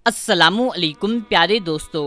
السلام علیکم پیارے دوستو،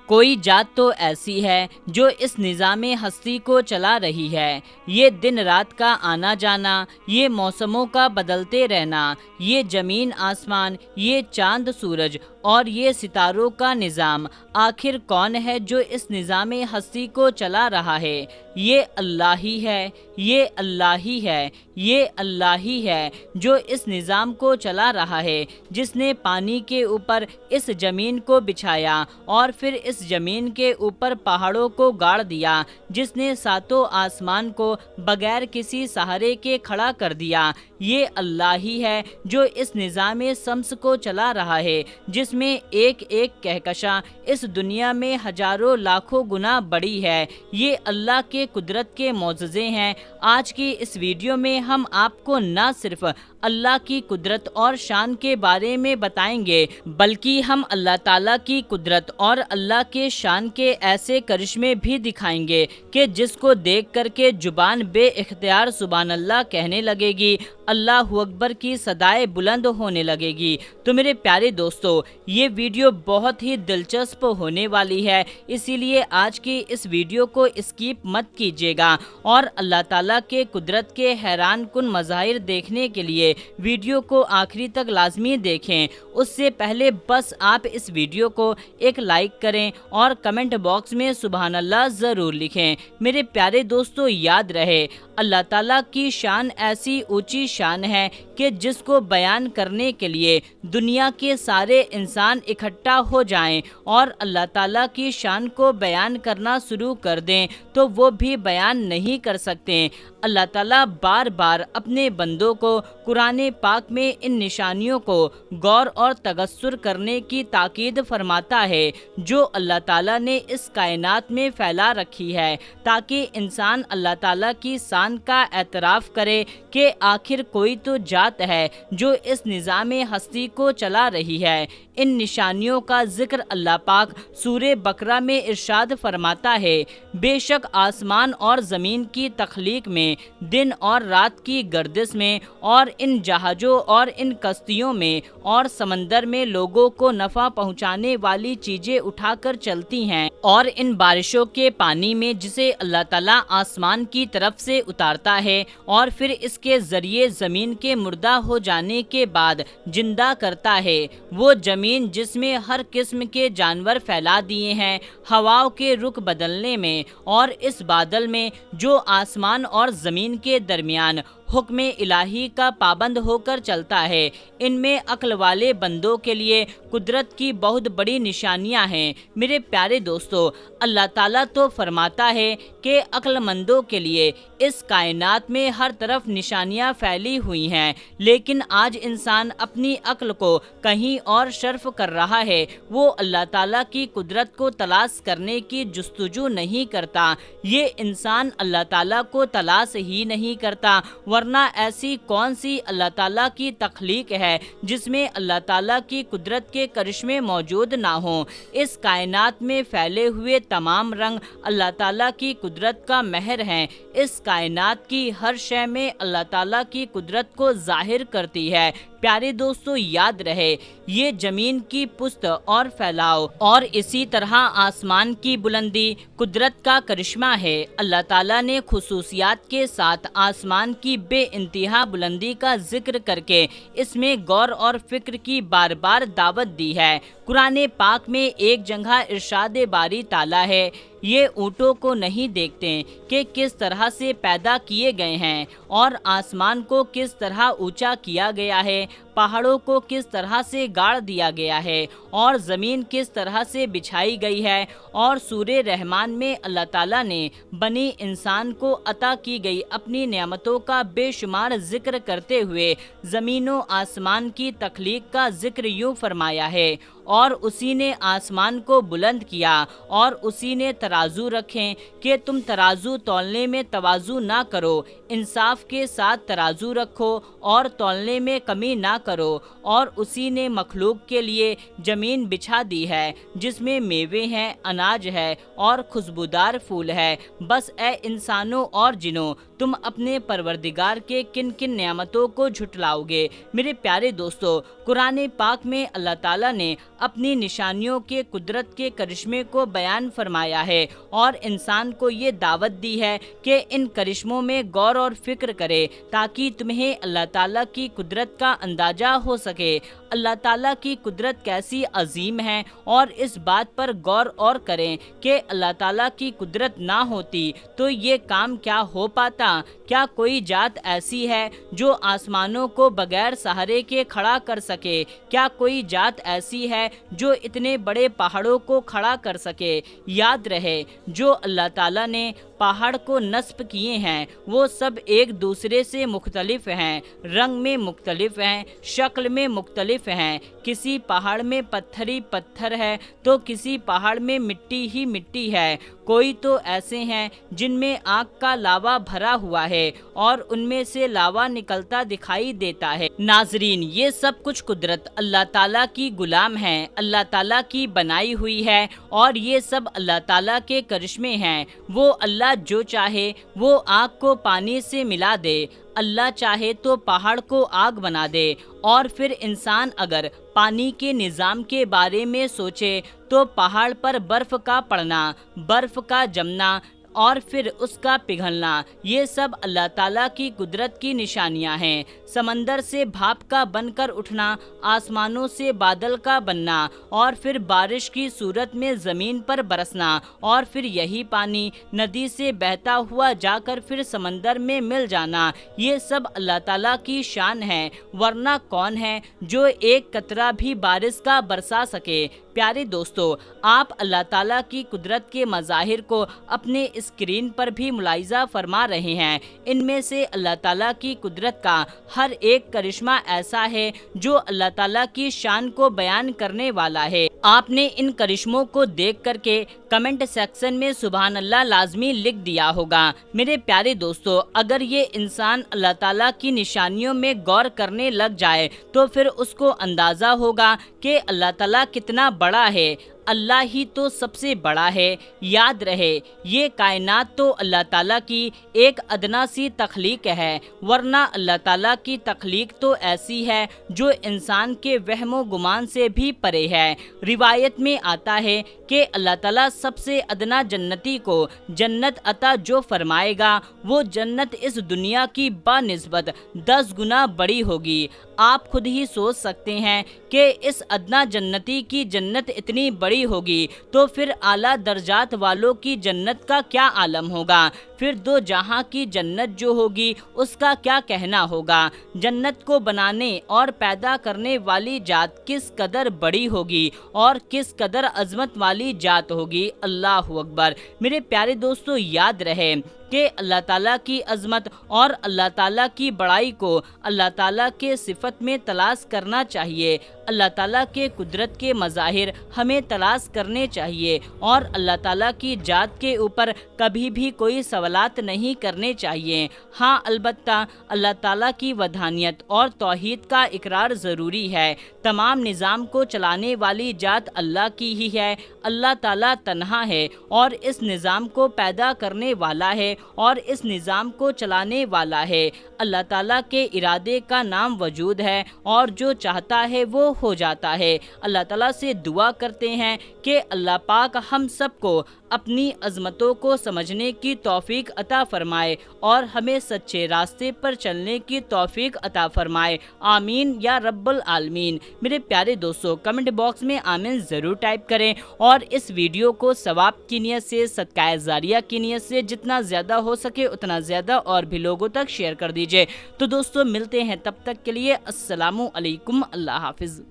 کوئی ذات تو ایسی ہے جو اس نظام ہستی کو چلا رہی ہے۔ یہ دن رات کا آنا جانا، یہ موسموں کا بدلتے رہنا، یہ زمین آسمان، یہ چاند سورج اور یہ ستاروں کا نظام، آخر کون ہے جو اس نظام ہستی کو چلا رہا ہے؟ یہ اللہ ہی ہے، یہ اللہ ہی ہے، یہ اللہ ہی ہے جو اس نظام کو چلا رہا ہے، جس نے پانی کے اوپر اس زمین کو بچھایا اور پھر اس زمین کے اوپر پہاڑوں کو گاڑ دیا، جس نے ساتوں آسمان کو بغیر کسی سہارے کے کھڑا کر دیا۔ یہ اللہ ہی ہے جو اس نظام شمس کو چلا رہا ہے، جس میں ایک ایک کہکشاں اس دنیا میں ہزاروں لاکھوں گنا بڑی ہے۔ یہ اللہ کے قدرت کے معجزے ہیں۔ آج کی اس ویڈیو میں ہم آپ کو نہ صرف اللہ کی قدرت اور شان کے بارے میں بتائیں گے، بلکہ ہم اللہ تعالیٰ کی قدرت اور اللہ کے شان کے ایسے کرشمے بھی دکھائیں گے کہ جس کو دیکھ کر کے زبان بے اختیار سبحان اللہ کہنے لگے گی، اللہ اکبر کی صدائیں بلند ہونے لگے گی۔ تو میرے پیارے دوستو، یہ ویڈیو بہت ہی دلچسپ ہونے والی ہے، اسی لیے آج کی اس ویڈیو کو اسکیپ مت کیجیے گا اور اللہ تعالیٰ کے قدرت کے حیران کن مظاہر دیکھنے کے لیے ویڈیو کو آخری تک لازمی دیکھیں۔ اس سے پہلے بس آپ اس ویڈیو کو ایک لائک کریں اور کمنٹ باکس میں سبحان اللہ ضرور لکھیں۔ میرے پیارے دوستو، یاد رہے اللہ تعالیٰ کی شان ایسی اونچی شان ہے کہ جس کو بیان کرنے کے لیے دنیا کے سارے انسان اکٹھا ہو جائیں اور اللہ تعالیٰ کی شان کو بیان کرنا شروع کر دیں تو وہ بھی بیان نہیں کر سکتے۔ اللہ تعالیٰ بار بار اپنے بندوں کو قرآن پاک میں ان نشانیوں کو غور اور تغور کرنے کی تاکید فرماتا ہے جو اللہ تعالیٰ نے اس کائنات میں پھیلا رکھی ہے، تاکہ انسان اللہ تعالیٰ کی شان کا اعتراف کرے کہ آخر کوئی تو ذات ہے جو اس نظام ہستی کو چلا رہی ہے۔ ان نشانیوں کا ذکر اللہ پاک سورہ بقرہ میں ارشاد فرماتا ہے، بے شک آسمان اور زمین کی تخلیق میں، دن اور رات کی گردش میں، اور ان جہازوں اور ان کشتیوں میں اور سمندر میں لوگوں کو نفع پہنچانے والی چیزیں اٹھا کر چلتی ہیں، اور ان بارشوں کے پانی میں جسے اللہ تعالیٰ آسمان کی طرف سے اتارتا ہے اور پھر اس کے ذریعے زمین کے مردہ ہو جانے کے بعد زندہ کرتا ہے، وہ زمین جس میں ہر قسم کے جانور پھیلا دیے ہیں ہواؤں کے رخ بدلنے میں، اور اس بادل میں جو آسمان اور زمین کے درمیان حکم الہی کا پابند ہو کر چلتا ہے۔ ان میں عقل والے بندوں کے لیے قدرت کی بہت بڑی نشانیاں ہیں۔ میرے پیارے دوستو، اللہ تعالیٰ تو فرماتا ہے کہ عقل مندوں کے لیے اس کائنات میں ہر طرف نشانیاں پھیلی ہوئی ہیں، لیکن آج انسان اپنی عقل کو کہیں اور صرف کر رہا ہے، وہ اللہ تعالیٰ کی قدرت کو تلاش کرنے کی جستجو نہیں کرتا۔ یہ انسان اللہ تعالیٰ کو تلاش ہی نہیں کرتا، ورنہ ایسی کون سی اللہ تعالیٰ کی تخلیق ہے جس میں اللہ تعالیٰ کی قدرت کے کرشمے موجود نہ ہوں۔ اس کائنات میں پھیلے ہوئے تمام رنگ اللہ تعالیٰ کی قدرت کا مہر ہیں۔ اس کائنات کی ہر شے میں اللہ تعالیٰ کی قدرت کو ظاہر کرتی ہے۔ پیارے دوستو، یاد رہے یہ زمین کی پست اور پھیلاؤ اور اسی طرح آسمان کی بلندی قدرت کا کرشمہ ہے۔ اللہ تعالیٰ نے خصوصیات کے ساتھ آسمان کی بے انتہا بلندی کا ذکر کر کے اس میں غور اور فکر کی بار بار دعوت دی ہے۔ قرآن پاک میں ایک جگہ ارشاد باری تعالیٰ ہے، یہ اونٹوں کو نہیں دیکھتے کہ کس طرح سے پیدا کیے گئے ہیں، اور آسمان کو کس طرح اونچا کیا گیا ہے، پہاڑوں کو کس طرح سے گاڑ دیا گیا ہے، اور زمین کس طرح سے بچھائی گئی ہے۔ اور سورہ رحمان میں اللہ تعالیٰ نے بنی انسان کو عطا کی گئی اپنی نعمتوں کا بے شمار ذکر کرتے ہوئے زمین و آسمان کی تخلیق کا ذکر یوں فرمایا ہے، اور اسی نے آسمان کو بلند کیا اور اسی نے ترازو رکھیں کہ تم ترازو تولنے میں تواضع نہ کرو، انصاف کے ساتھ ترازو رکھو اور تولنے میں کمی نہ کرو۔ اور اسی نے مخلوق کے لیے زمین بچھا دی ہے جس میں میوے ہیں، اناج ہے اور خوشبودار پھول ہے۔ بس اے انسانوں اور جنوں، تم اپنے پروردگار کے کن کن نعمتوں کو جھٹلاؤ گے؟ میرے پیارے دوستو، قرآن پاک میں اللہ تعالیٰ نے اپنی نشانیوں کے قدرت کے کرشمے کو بیان فرمایا ہے اور انسان کو یہ دعوت دی ہے کہ ان کرشموں میں غور اور فکر کرے تاکہ تمہیں اللہ تعالیٰ کی قدرت کا اندازہ ہو سکے۔ اللہ تعالیٰ کی قدرت کیسی عظیم ہے اور اس بات پر غور اور کریں کہ اللہ تعالیٰ کی قدرت نہ ہوتی تو یہ کام کیا ہو پاتا۔ کیا کوئی ذات ایسی ہے جو آسمانوں کو بغیر سہارے کے کھڑا کر سکے؟ کیا کوئی ذات ایسی ہے جو اتنے بڑے پہاڑوں کو کھڑا کر سکے؟ یاد رہے جو اللہ تعالیٰ نے پہاڑ کو نصب کیے ہیں وہ سب ایک دوسرے سے مختلف ہیں، رنگ میں مختلف ہیں، شکل میں مختلف ہیں۔ کسی پہاڑ میں پتھری پتھر ہے تو کسی پہاڑ میں مٹی ہی مٹی ہے۔ کوئی تو ایسے ہیں جن میں آگ کا لاوا بھرا ہوا ہے اور ان میں سے لاوا نکلتا دکھائی دیتا ہے۔ ناظرین، یہ سب کچھ قدرت اللہ تعالیٰ کی غلام ہیں، اللہ تعالیٰ کی بنائی ہوئی ہے اور یہ سب اللہ تعالیٰ کے کرشمے ہیں۔ وہ اللہ جو چاہے وہ آگ کو پانی سے ملا دے، اللہ چاہے تو پہاڑ کو آگ بنا دے، اور پھر انسان اگر پانی کے نظام کے بارے میں سوچے تو پہاڑ پر برف کا پڑنا، برف کا جمنا اور پھر اس کا پگھلنا، یہ سب اللہ تعالیٰ کی قدرت کی نشانیاں ہیں۔ سمندر سے بھاپ کا بن کر اٹھنا، آسمانوں سے بادل کا بننا اور پھر بارش کی صورت میں زمین پر برسنا، اور پھر یہی پانی ندی سے بہتا ہوا جا کر پھر سمندر میں مل جانا، یہ سب اللہ تعالیٰ کی شان ہے۔ ورنہ کون ہے جو ایک قطرہ بھی بارش کا برسا سکے؟ پیارے دوستو، آپ اللہ تعالیٰ کی قدرت کے مظاہر کو اپنے اسکرین پر بھی ملاحظہ فرما رہے ہیں۔ ان میں سے اللہ تعالیٰ کی قدرت کا ہر ایک کرشمہ ایسا ہے جو اللہ تعالیٰ کی شان کو بیان کرنے والا ہے۔ آپ نے ان کرشموں کو دیکھ کر کے کمنٹ سیکشن میں سبحان اللہ لازمی لکھ دیا ہوگا۔ میرے پیارے دوستو، اگر یہ انسان اللہ تعالیٰ کی نشانیوں میں غور کرنے لگ جائے تو پھر اس کو اندازہ ہوگا کہ اللہ تعالیٰ کتنا بڑا ہے۔ اللہ ہی تو سب سے بڑا ہے۔ یاد رہے یہ کائنات تو اللہ تعالیٰ کی ایک ادنا سی تخلیق ہے، ورنہ اللہ تعالیٰ کی تخلیق تو ایسی ہے جو انسان کے وہم و گمان سے بھی پرے ہے۔ روایت میں آتا ہے کہ اللہ تعالیٰ سب سے ادنا جنتی کو جنت عطا جو فرمائے گا وہ جنت اس دنیا کی بنسبت 10 گنا بڑی ہوگی۔ آپ خود ہی سوچ سکتے ہیں کہ اس ادنا جنتی کی جنت اتنی بڑی ہوگی تو پھر اعلیٰ درجات والوں کی جنت کا کیا عالم ہوگا؟ پھر دو جہاں کی جنت جو ہوگی اس کا کیا کہنا ہوگا؟ جنت کو بنانے اور پیدا کرنے والی ذات کس قدر بڑی ہوگی اور کس قدر عظمت والی ذات ہوگی۔ اللہ اکبر۔ میرے پیارے دوستو، یاد رہے کہ اللہ تعالیٰ کی عظمت اور اللہ تعالیٰ کی بڑائی کو اللہ تعالیٰ کے صفت میں تلاش کرنا چاہیے۔ اللہ تعالیٰ کے قدرت کے مظاہر ہمیں تلاش کرنے چاہیے اور اللہ تعالیٰ کی ذات کے اوپر کبھی بھی کوئی سوالات نہیں کرنے چاہیے۔ ہاں، البتہ اللہ تعالیٰ کی وحدانیت اور توحید کا اقرار ضروری ہے۔ تمام نظام کو چلانے والی ذات اللہ کی ہی ہے۔ اللہ تعالیٰ تنہا ہے اور اس نظام کو پیدا کرنے والا ہے اور اس نظام کو چلانے والا ہے۔ اللہ تعالیٰ کے ارادے کا نام وجود ہے اور جو چاہتا ہے وہ ہو جاتا ہے۔ اللہ تعالیٰ سے دعا کرتے ہیں کہ اللہ پاک ہم سب کو اپنی عظمتوں کو سمجھنے کی توفیق عطا فرمائے اور ہمیں سچے راستے پر چلنے کی توفیق عطا فرمائے۔ آمین یا رب العالمین۔ میرے پیارے دوستو، کمنٹ باکس میں آمین ضرور ٹائپ کریں اور اس ویڈیو کو ثواب کی نیت سے، صدقہ جاریہ کی نیت سے جتنا زیادہ ہو سکے اتنا زیادہ اور بھی لوگوں تک شیئر کر دیجئے۔ تو دوستو، ملتے ہیں تب تک کے لیے۔ السلام علیکم۔ اللہ حافظ۔